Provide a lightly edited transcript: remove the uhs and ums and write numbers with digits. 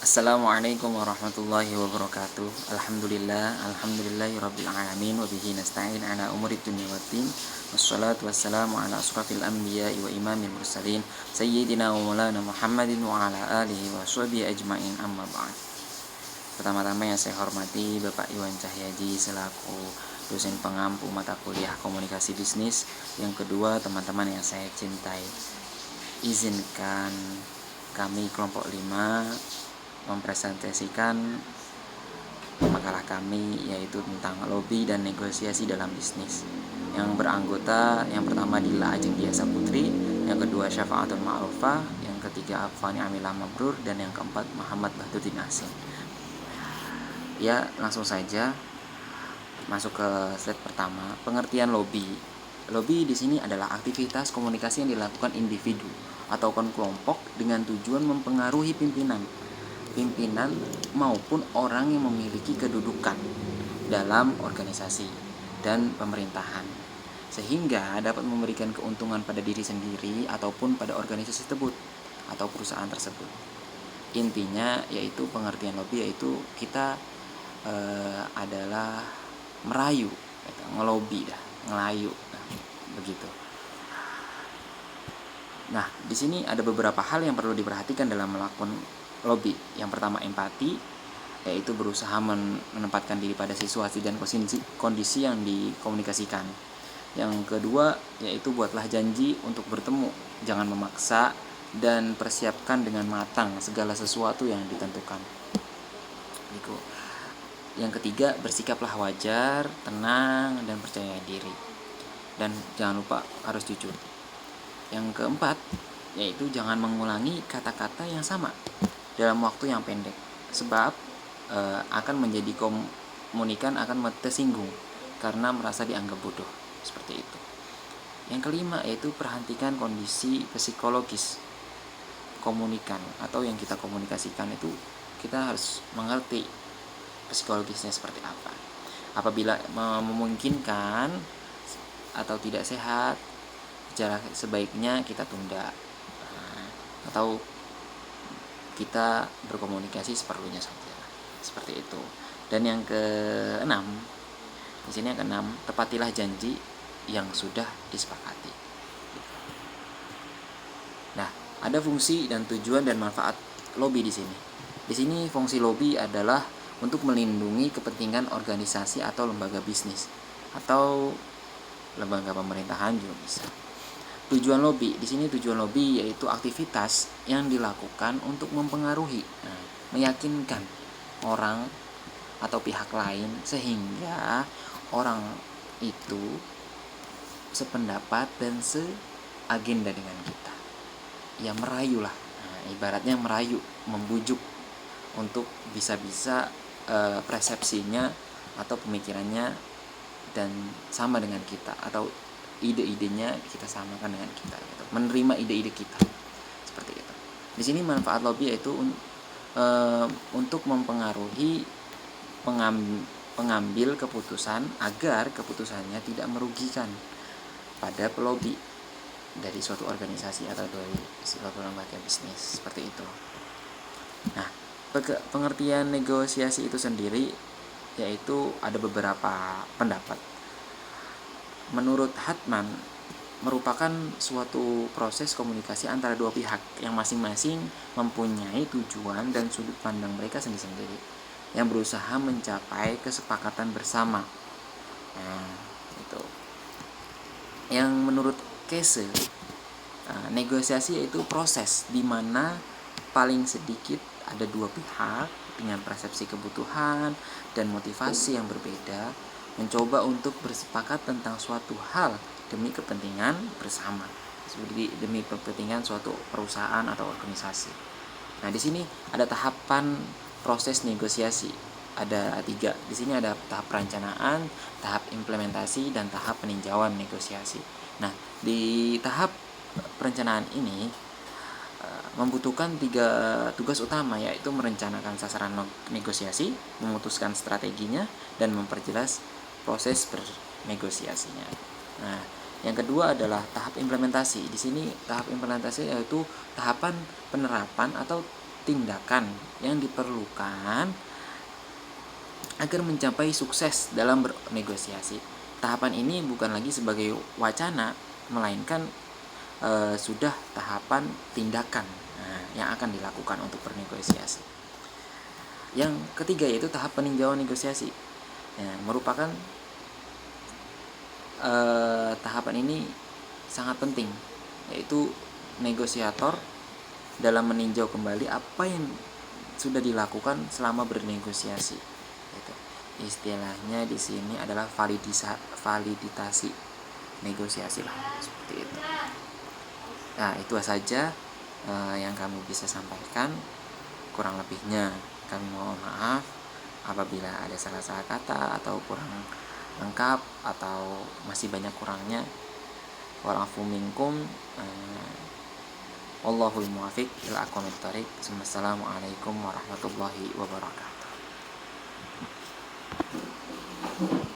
Assalamualaikum warahmatullahi wabarakatuh. Alhamdulillahirabbil alamin wa bihi nasta'in ala umurid dunya waddin. Wassalatu wassalamu ala asrafil anbiya'i wa imamil mursalin sayyidina wa maulana Muhammadin wa ala alihi wa sahbihi ajmain, amma ba'd. Pertama-tama yang saya hormati Bapak Iwan Cahyaji selaku dosen pengampu mata kuliah komunikasi bisnis. Yang kedua, teman-teman yang saya cintai, izinkan kami kelompok 5 mempresentasikan makalah kami, yaitu tentang lobby dan negosiasi dalam bisnis, yang beranggota yang pertama Dila Ajeng Diasa Putri, yang kedua Syafaatul Ma'rufah, yang ketiga Afani Amilah Mabrur, dan yang keempat Muhammad Bahduddin Asin. Ya, langsung saja masuk ke slide pertama. Pengertian lobby. Lobby di sini adalah aktivitas komunikasi yang dilakukan individu atau kelompok dengan tujuan mempengaruhi pimpinan maupun orang yang memiliki kedudukan dalam organisasi dan pemerintahan, sehingga dapat memberikan keuntungan pada diri sendiri ataupun pada organisasi tersebut atau perusahaan tersebut. Intinya yaitu pengertian lobby yaitu kita adalah merayu, ngelobi ngelayu, begitu. Nah, di sini ada beberapa hal yang perlu diperhatikan dalam melakukan lobby. Yang pertama, empati, yaitu berusaha menempatkan diri pada situasi dan kondisi yang dikomunikasikan. Yang kedua, yaitu buatlah janji untuk bertemu, jangan memaksa, dan persiapkan dengan matang segala sesuatu yang ditentukan. Yang ketiga, bersikaplah wajar, tenang, dan percaya diri. Dan jangan lupa harus jujur. Yang keempat, yaitu jangan mengulangi kata-kata yang sama dalam waktu yang pendek, sebab akan menjadi komunikan akan tersinggung karena merasa dianggap bodoh, seperti itu. Yang kelima, yaitu perhatikan kondisi psikologis komunikan atau yang kita komunikasikan itu, kita harus mengerti psikologisnya seperti apa. Apabila memungkinkan atau tidak sehat, sebaiknya kita tunda atau kita berkomunikasi seperlunya saja, seperti itu. Dan yang keenam, di sini yang keenam, tepatilah janji yang sudah disepakati. Nah, ada fungsi dan tujuan dan manfaat lobby di sini. Di sini fungsi lobby adalah untuk melindungi kepentingan organisasi atau lembaga bisnis atau lembaga pemerintahan juga bisa. Tujuan lobby di sini, tujuan lobby yaitu aktivitas yang dilakukan untuk mempengaruhi, meyakinkan orang atau pihak lain sehingga orang itu sependapat dan seagenda dengan kita. Ya, merayu lah. Ibaratnya merayu, membujuk untuk bisa-bisa persepsinya atau pemikirannya dan sama dengan kita, atau ide-idenya kita samakan dengan kita, gitu. Menerima ide-ide kita, seperti itu. Di sini manfaat lobby yaitu untuk mempengaruhi pengambil keputusan agar keputusannya tidak merugikan pada pelobi dari suatu organisasi atau dari suatu lembaga bisnis, seperti itu. Nah, pengertian negosiasi itu sendiri yaitu ada beberapa pendapat. Menurut Hartman, merupakan suatu proses komunikasi antara dua pihak yang masing-masing mempunyai tujuan dan sudut pandang mereka sendiri-sendiri yang berusaha mencapai kesepakatan bersama. Itu. Yang menurut Kese, negosiasi yaitu proses di mana paling sedikit ada dua pihak dengan persepsi kebutuhan dan motivasi yang berbeda mencoba untuk bersepakat tentang suatu hal demi kepentingan bersama, seperti demi kepentingan suatu perusahaan atau organisasi. Nah, di sini ada tahapan proses negosiasi, ada 3. Di sini ada tahap perencanaan, tahap implementasi, dan tahap peninjauan negosiasi. Nah, di tahap perencanaan ini membutuhkan 3 tugas utama, yaitu merencanakan sasaran negosiasi, memutuskan strateginya, dan memperjelas proses bernegosiasinya. Nah, yang kedua adalah tahap implementasi. Di sini tahap implementasi yaitu tahapan penerapan atau tindakan yang diperlukan agar mencapai sukses dalam bernegosiasi. Tahapan ini bukan lagi sebagai wacana, melainkan sudah tahapan tindakan yang akan dilakukan untuk bernegosiasi. Yang ketiga yaitu tahap peninjauan negosiasi. Merupakan tahapan ini sangat penting, yaitu negosiator dalam meninjau kembali apa yang sudah dilakukan selama bernegosiasi. Istilahnya di sini adalah validitasi negosiasi lah, seperti itu. Nah, itu saja yang kami bisa sampaikan. Kurang lebihnya kami mohon maaf apabila ada salah-salah kata atau kurang lengkap atau masih banyak kurangnya. Wa'alafu minkum. Wallahul muwaffiq ila aqwamit thoriq. Wassalamualaikum warahmatullahi wabarakatuh.